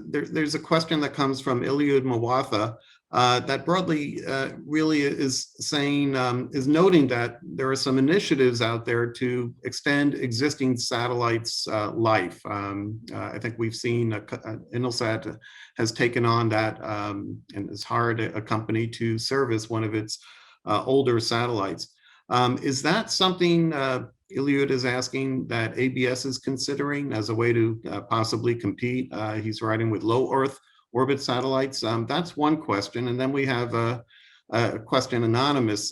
there's a question that comes from Iliud Mawatha that broadly really is saying, is noting that there are some initiatives out there to extend existing satellites' life. I think we've seen Intelsat has taken on that and has hired a company to service one of its older satellites. Is that something Iliud is asking that ABS is considering as a way to possibly compete? He's writing with low Earth orbit satellites. That's one question. And then we have a question, anonymous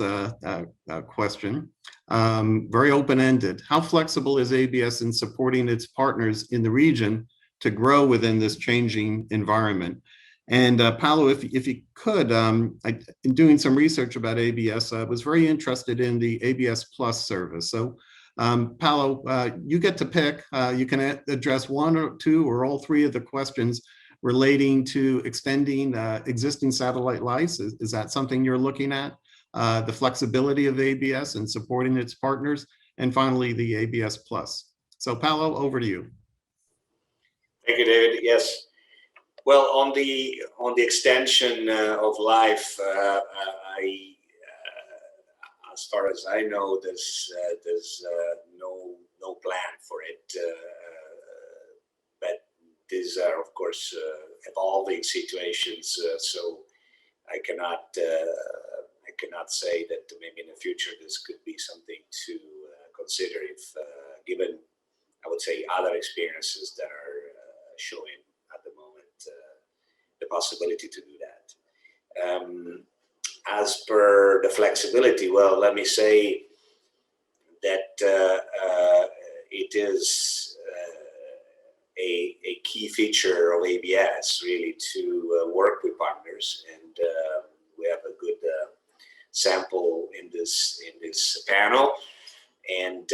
question, very open-ended. How flexible is ABS in supporting its partners in the region to grow within this changing environment? And Paolo, if you could, in doing some research about ABS, I was very interested in the ABS Plus service. So Paolo, you get to pick. You can address one or two or all three of the questions relating to extending existing satellite lives. Is that something you're looking at? The flexibility of ABS and supporting its partners, and finally the ABS Plus. So Paolo, over to you. Thank you, David. Yes. Well, on the extension of life, as far as I know, there's no plan for it. But these are, of course, evolving situations. So I cannot say that maybe in the future this could be something to consider if given, I would say, other experiences that are showing at the moment the possibility to do that. As per the flexibility, well, let me say that it is a key feature of ABS really to work with partners, and we have a good sample in this panel, and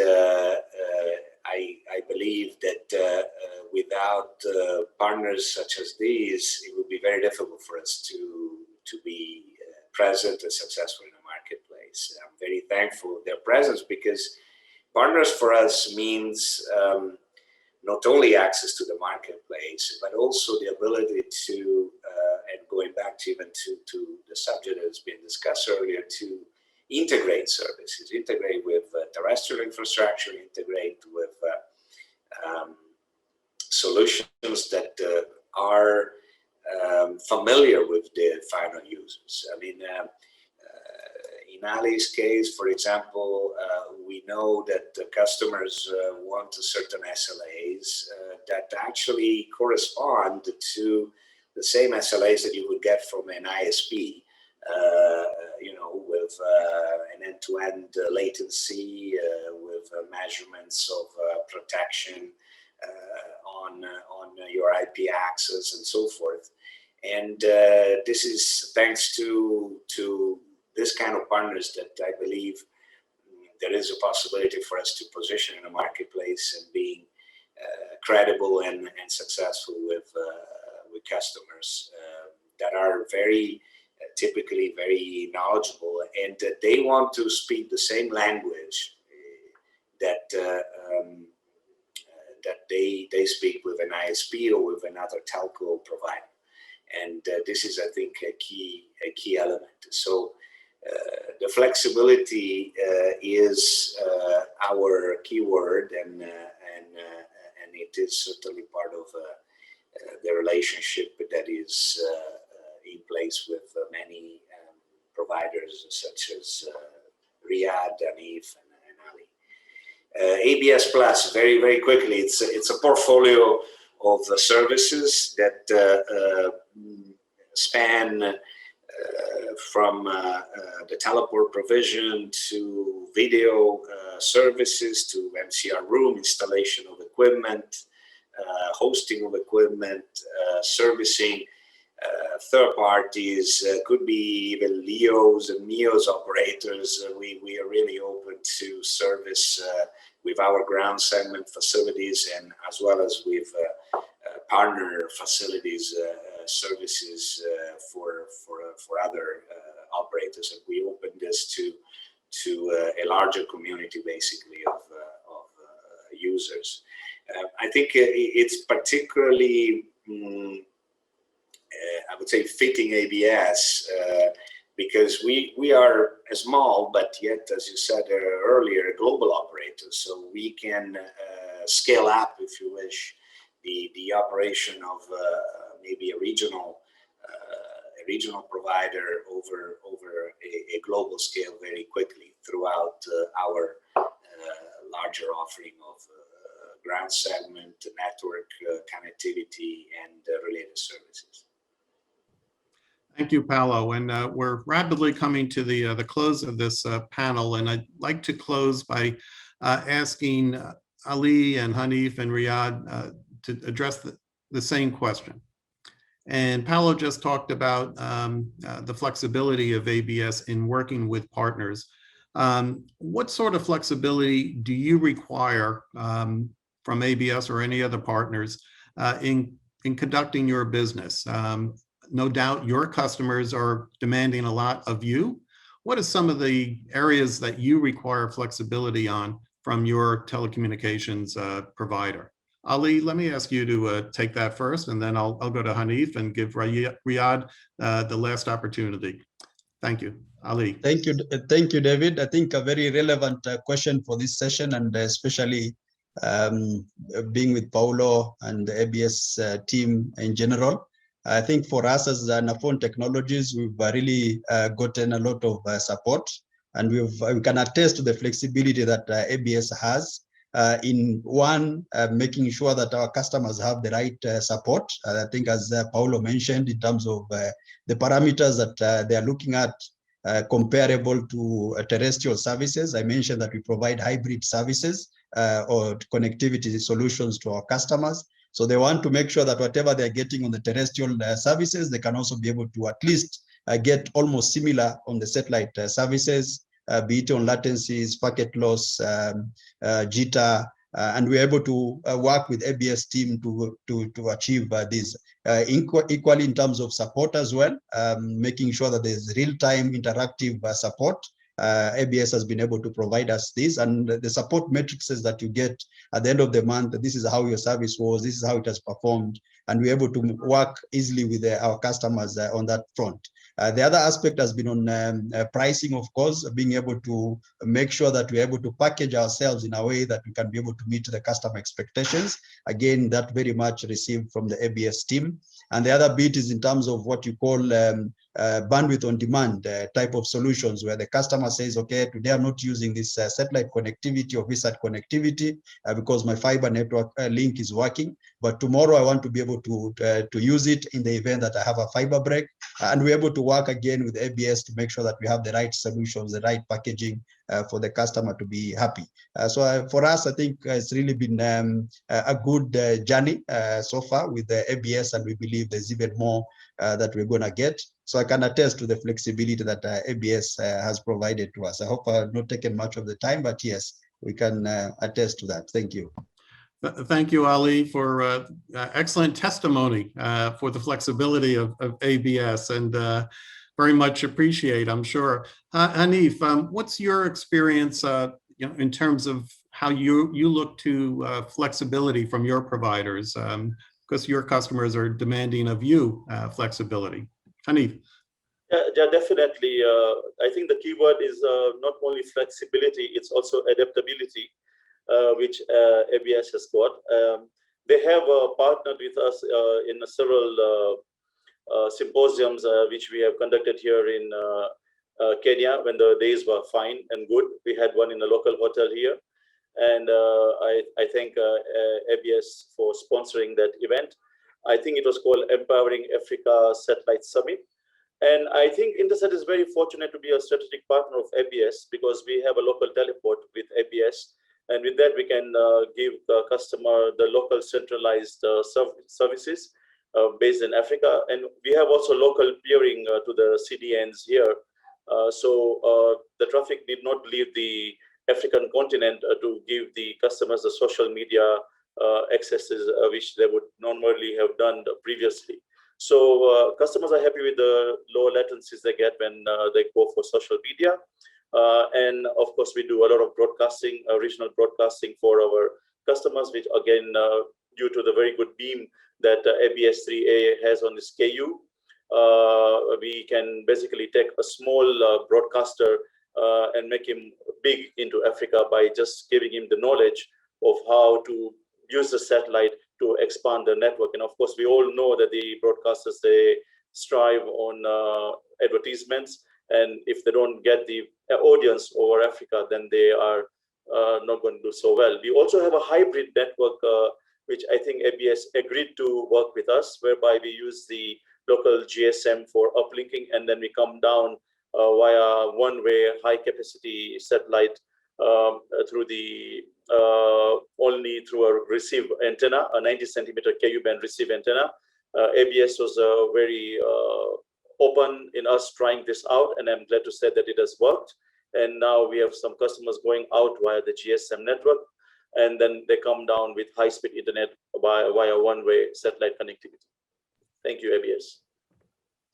I believe that without partners such as these, it would be very difficult for us to be present and successful in the marketplace. I'm very thankful of their presence, because partners for us means not only access to the marketplace, but also the ability to, and going back to even to the subject that has been discussed earlier, to integrate services, integrate with terrestrial infrastructure, integrate with solutions that are familiar with the final users. I mean, in Ali's case, for example, we know that the customers want certain SLAs that actually correspond to the same SLAs that you would get from an ISP, you know, with an end-to-end latency, with measurements of protection on your IP access and so forth. And this is thanks to this kind of partners that I believe there is a possibility for us to position in the marketplace and being credible and successful with customers that are very typically very knowledgeable, and that they want to speak the same language that that they speak with an ISP or with another telco provider. And this is, I think, a key element. So the flexibility is our keyword, and it is certainly part of the relationship that is in place with many providers such as Riyadh, Hanif, and Ali. ABS Plus, very, very quickly, it's a portfolio of services that span from the teleport provision to video services to MCR room, installation of equipment, hosting of equipment, servicing, third parties, could be even LEOs and MEOs operators. We are really open to service with our ground segment facilities, and as well as with partner facilities services for other operators. And we open this to a larger community, basically, of users. I think it's particularly I would say fitting ABS because we are a small, but yet, as you said earlier, a global operator. So we can scale up, if you wish, the operation of maybe a regional provider over a global scale very quickly throughout our larger offering of ground segment, network connectivity, and related services. Thank you, Paolo. And we're rapidly coming to the close of this panel. And I'd like to close by asking Ali and Hanif and Riyadh to address the same question. And Paolo just talked about the flexibility of ABS in working with partners. What sort of flexibility do you require from ABS or any other partners in conducting your business? No doubt your customers are demanding a lot of you. What are some of the areas that you require flexibility on from your telecommunications provider? Ali, let me ask you to take that first, and then I'll go to Hanif and give Riyadh the last opportunity. Thank you. Ali. Thank you, David. I think a very relevant question for this session, and especially being with Paolo and the ABS team in general. I think for us as Nafon Technologies, we've really gotten a lot of support, and we can attest to the flexibility that ABS has in making sure that our customers have the right support. I think as Paolo mentioned, in terms of the parameters that they are looking at comparable to terrestrial services. I mentioned that we provide hybrid services or connectivity solutions to our customers. So they want to make sure that whatever they're getting on the terrestrial services, they can also be able to at least get almost similar on the satellite services, be it on latencies, packet loss, jitter, and we're able to work with ABS team to achieve this. Equally in terms of support as well, making sure that there's real-time interactive support. ABS has been able to provide us this, and the support matrices that you get at the end of the month, this is how your service was, this is how it has performed, and we're able to work easily with our customers on that front. The other aspect has been on pricing, of course, being able to make sure that we're able to package ourselves in a way that we can be able to meet the customer expectations. Again, that very much received from the ABS team. And the other bit is in terms of what you call bandwidth on demand type of solutions, where the customer says, okay, today I'm not using this satellite connectivity or VSAT connectivity because my fiber network link is working, but tomorrow I want to be able to use it in the event that I have a fiber break. And we're able to work again with ABS to make sure that we have the right solutions, the right packaging for the customer to be happy. So for us, I think it's really been a good journey so far with the ABS, and we believe there's even more that we're going to get. So I can attest to the flexibility that ABS has provided to us. I hope I've not taken much of the time, but yes, we can attest to that. Thank you. Thank you, Ali, for excellent testimony for the flexibility of ABS, and very much appreciate, I'm sure. Hanif, what's your experience in terms of how you look to flexibility from your providers? Because your customers are demanding of you flexibility. Hanif. Yeah, definitely. I think the key word is not only flexibility, it's also adaptability, which ABS has got. They have partnered with us in several symposiums which we have conducted here in Kenya when the days were fine and good. We had one in a local hotel here. And I thank ABS for sponsoring that event. I think it was called Empowering Africa Satellite Summit. And I think Intelsat is very fortunate to be a strategic partner of ABS because we have a local teleport with ABS. And with that, we can give the customer the local centralized services based in Africa. And we have also local peering to the CDNs here. So the traffic did not leave the African continent to give the customers the social media accesses which they would normally have done previously. So customers are happy with the low latencies they get when they go for social media. And of course, we do a lot of broadcasting, regional broadcasting for our customers, which again, due to the very good beam that ABS3A has on this KU, we can basically take a small broadcaster and make him big into Africa by just giving him the knowledge of how to use the satellite to expand the network. And of course, we all know that the broadcasters, they strive on advertisements. And if they don't get the audience over Africa, then they are not going to do so well. We also have a hybrid network, which I think ABS agreed to work with us, whereby we use the local GSM for uplinking, and then we come down via one-way high-capacity satellite through the only through a receive antenna, a 90-centimeter KU band receive antenna. ABS was very open in us trying this out, and I'm glad to say that it has worked. And now we have some customers going out via the GSM network, and then they come down with high-speed internet via one-way satellite connectivity. Thank you, ABS.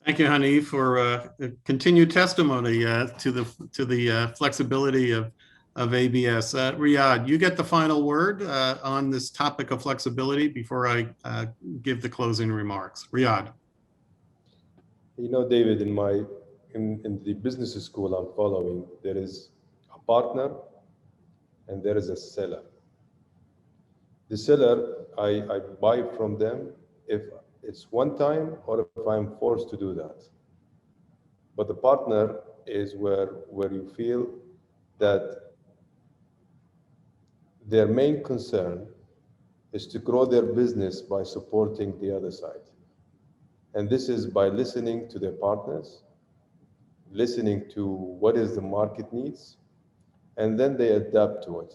Thank you, Hanif, for continued testimony to the flexibility of ABS. Riyadh, you get the final word on this topic of flexibility before I give the closing remarks. Riyadh. You know, David, in the business school I'm following, there is a partner and there is a seller. The seller, I buy from them if it's one time or if I'm forced to do that. But the partner is where you feel that their main concern is to grow their business by supporting the other side. And this is by listening to their partners, listening to what is the market needs, and then they adapt to it.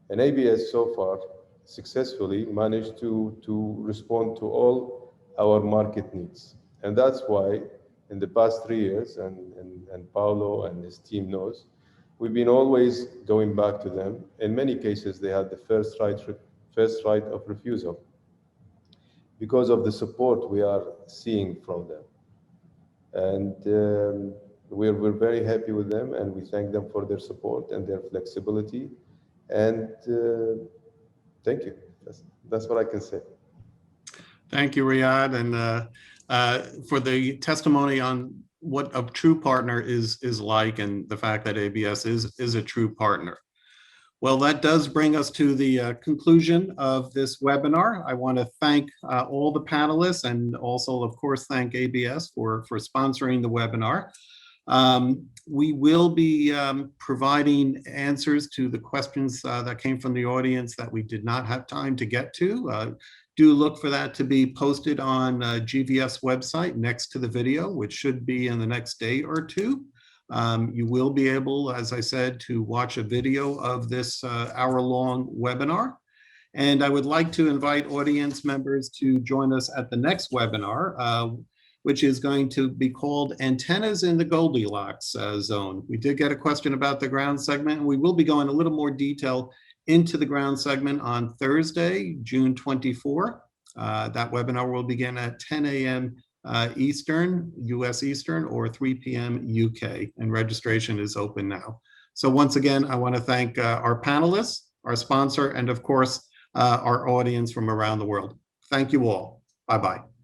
And ABS so far successfully managed to respond to all our market needs. And that's why in the past 3 years, and Paolo and his team knows, we've been always going back to them. In many cases, they had the first right of refusal because of the support we are seeing from them. And we're very happy with them, and we thank them for their support and their flexibility. And thank you. That's what I can say. Thank you, Riyadh, and for the testimony on what a true partner is like, and the fact that ABS is a true partner. Well, that does bring us to the conclusion of this webinar. I want to thank all the panelists, and also, of course, thank ABS for sponsoring the webinar. We will be providing answers to the questions that came from the audience that we did not have time to get to. Do look for that to be posted on GVF's website next to the video, which should be in the next day or two. You will be able, as I said, to watch a video of this hour-long webinar. And I would like to invite audience members to join us at the next webinar, which is going to be called Antennas in the Goldilocks Zone. We did get a question about the ground segment, and we will be going a little more detail into the ground segment on Thursday, June 24. That webinar will begin at 10 a.m. Eastern, US Eastern, or 3 p.m. UK, and registration is open now. So once again, I want to thank our panelists, our sponsor, and of course, our audience from around the world. Thank you all. Bye-bye.